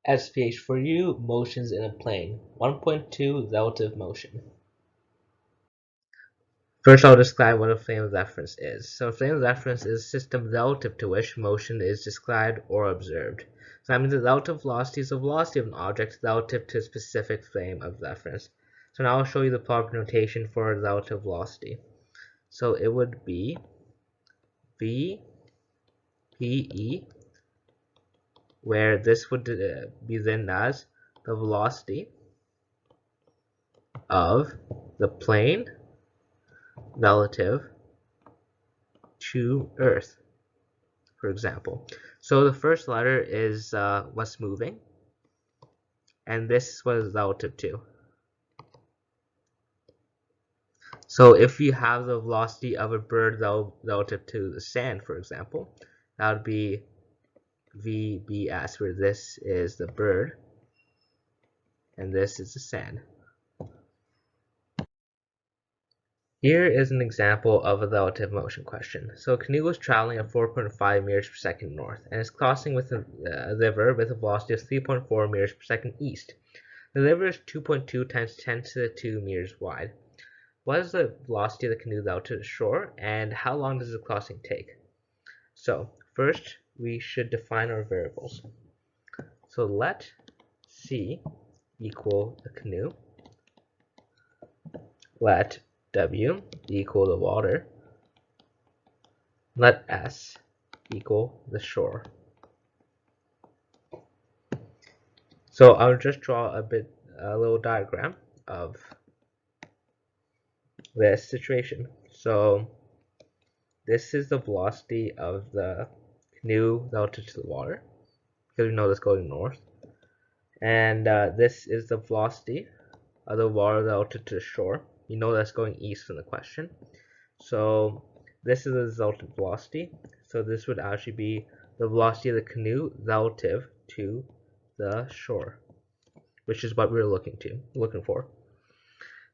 SPH4U, motions in a plane. 1.2, relative motion. First, I'll describe what a frame of reference is. So a frame of reference is a system relative to which motion is described or observed. So that means the relative velocity is the velocity of an object relative to a specific frame of reference. So now I'll show you the proper notation for relative velocity. So it would be v pe, where this would be written as the velocity of the plane relative to Earth, for example. So the first letter is what's moving, and this is what is relative to. So if you have the velocity of a bird relative to the sand, for example, that would be VBS, where this is the bird and this is the sand. Here is an example of a relative motion question. So a canoe is traveling at 4.5 meters per second north and is crossing with a river with a velocity of 3.4 meters per second east. The river is 2.2 times 10 to the 2 meters wide. What is the velocity of the canoe out to the shore, and how long does the crossing take? So first we should define our variables. So let C equal the canoe, let W equal the water, let S equal the shore. So I'll just draw a little diagram of this situation. So this is the velocity of the canoe relative to the water, because we know that's going north. And this is the velocity of the water relative to the shore. You know that's going east in the question. So this is the resultant velocity. So this would actually be the velocity of the canoe relative to the shore, which is what we're looking for.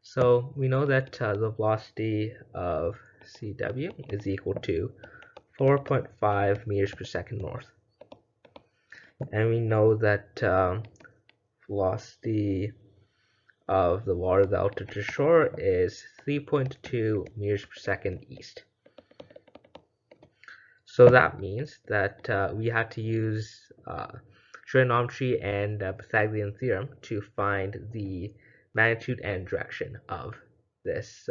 So we know that the velocity of CW is equal to 4.5 meters per second north. And we know that velocity of the water relative to shore is 3.2 meters per second east. So that means that we have to use trigonometry and Pythagorean theorem to find the magnitude and direction of this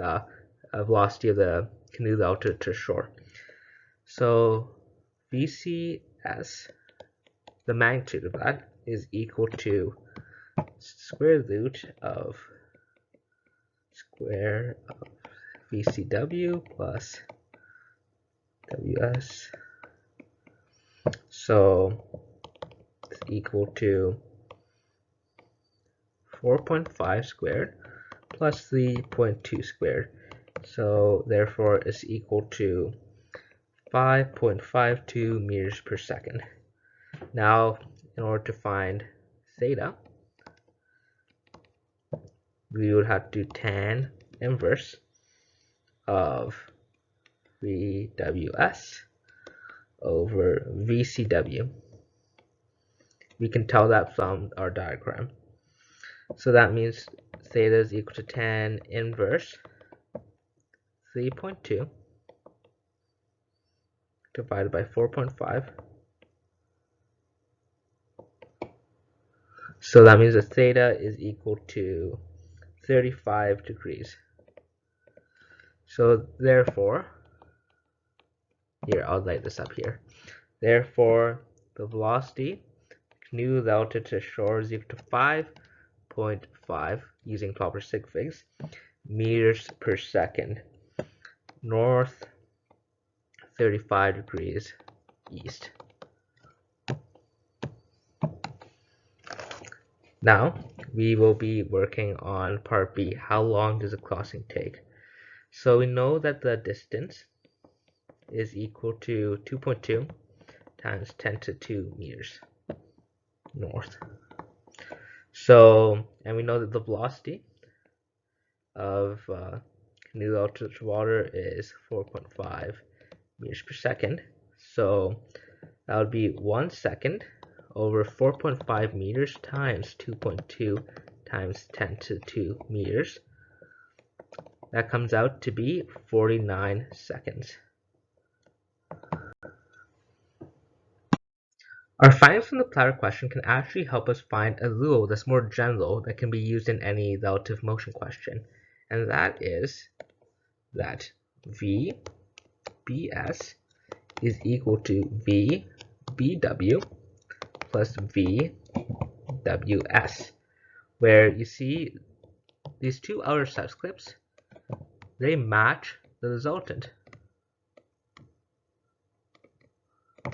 velocity of the canoe relative to shore. So VCS, the magnitude of that, is equal to square root of VCW plus WS. So it's equal to 4.5 squared plus 3.2 squared. So therefore it's equal to 5.52 meters per second. Now, in order to find theta, we would have to do tan inverse of VWS over VCW. We can tell that from our diagram. So that means theta is equal to tan inverse 3.2 divided by 4.5. So that means that theta is equal to 35 degrees. So therefore, here, I'll light this up here. Therefore, the velocity canoe relative to shore is equal to 5.5 using proper sig figs meters per second north, 35 degrees east. Now we will be working on part B. How long does a crossing take? So we know that the distance is equal to 2.2 times 10 to 2 meters north. So, and we know that the velocity of canoe relative to water is 4.5 meters per second. So that would be 1 second over 4.5 meters times 2.2 times 10 to the 2 meters. That comes out to be 49 seconds. Our findings from the platter question can actually help us find a rule that's more general that can be used in any relative motion question, and that is that VBS is equal to VBW plus VWS, where you see these two outer subscripts, they match the resultant.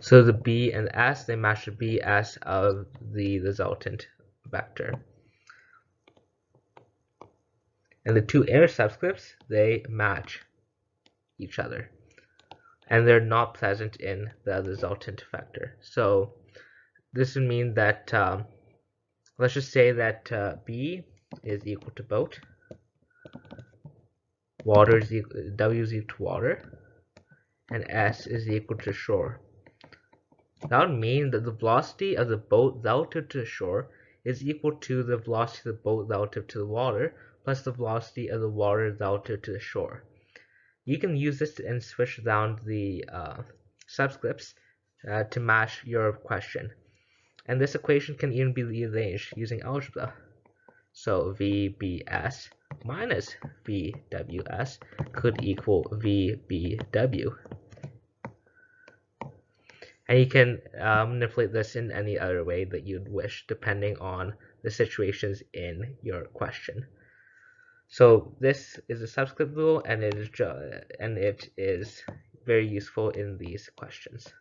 So the B and S, they match the BS of the resultant vector. And the two inner subscripts, they match each other. And they're not present in the resultant vector. So this would mean that, let's just say that B is equal to boat, water is equal, W is equal to water, and S is equal to shore. That would mean that the velocity of the boat relative to the shore is equal to the velocity of the boat relative to the water plus the velocity of the water relative to the shore. You can use this and switch around the subscripts to match your question. And this equation can even be rearranged using algebra. So VBS minus VWS could equal VBW. And you can manipulate this in any other way that you'd wish, depending on the situations in your question. So this is a subscript rule, and it is very useful in these questions.